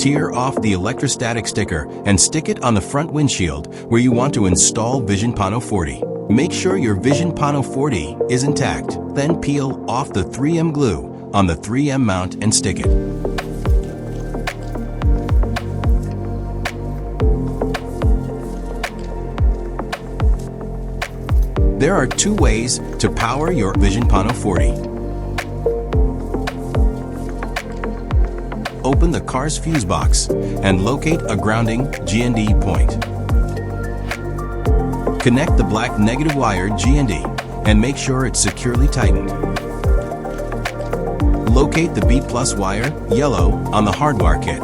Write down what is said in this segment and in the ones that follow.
Tear off the electrostatic sticker and stick it on the front windshield where you want to install VisionPano 40. Make sure your VisionPano 40 is intact. Then peel off the 3M glue on the 3M mount and stick it. There are two ways to power your VisionPano 40. Open the car's fuse box and locate a grounding GND point. Connect the black negative wire GND and make sure it's securely tightened. Locate the B+ wire, yellow, on the Hardwire kit.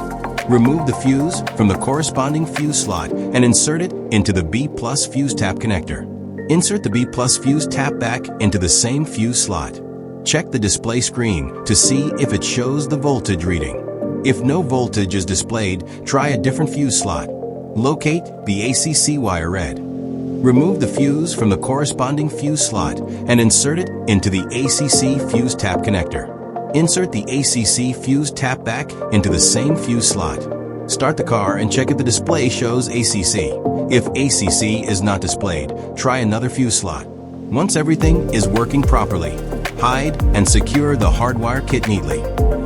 Remove the fuse from the corresponding fuse slot and insert it into the B+ fuse tap connector. Insert the B+ fuse tap back into the same fuse slot. Check the display screen to see if it shows the voltage reading. If no voltage is displayed, try a different fuse slot. Locate the ACC wire red. Remove the fuse from the corresponding fuse slot and insert it into the ACC fuse tap connector. Insert the ACC fuse tap back into the same fuse slot. Start the car and check if the display shows ACC. If ACC is not displayed, try another fuse slot. Once everything is working properly, hide and secure the Hardwire kit neatly.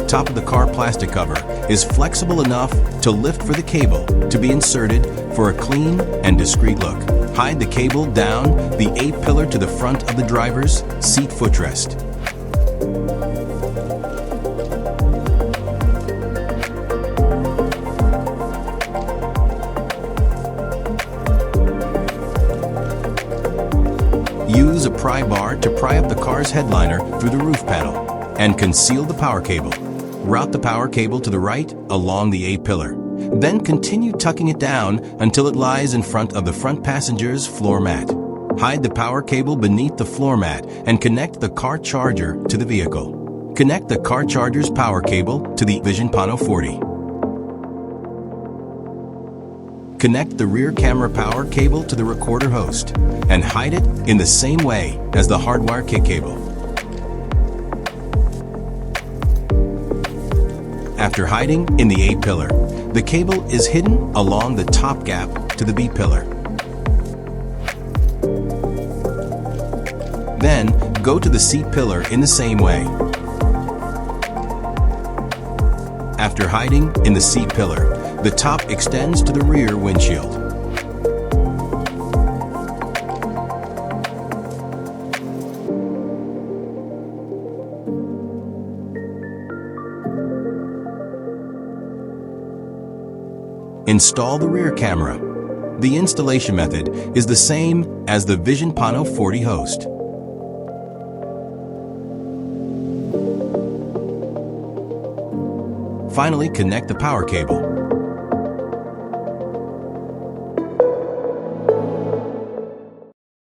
Top of the car plastic cover is flexible enough to lift for the cable to be inserted for a clean and discreet look. Hide the cable down the A-pillar to the front of the driver's seat footrest. Use a pry bar to pry up the car's headliner through the roof panel and conceal the power cable. Route the power cable to the right along the A-pillar. Then continue tucking it down until it lies in front of the front passenger's floor mat. Hide the power cable beneath the floor mat and connect the car charger to the vehicle. Connect the car charger's power cable to the VisionPano 40. Connect the rear camera power cable to the recorder host and hide it in the same way as the Hardwire kit cable. After hiding in the A-pillar, the cable is hidden along the top gap to the B-pillar. Then, go to the seat pillar in the same way. After hiding in the seat pillar, the top extends to the rear windshield. Install the rear camera. The installation method is the same as the VisionPano 40 host. Finally, connect the power cable.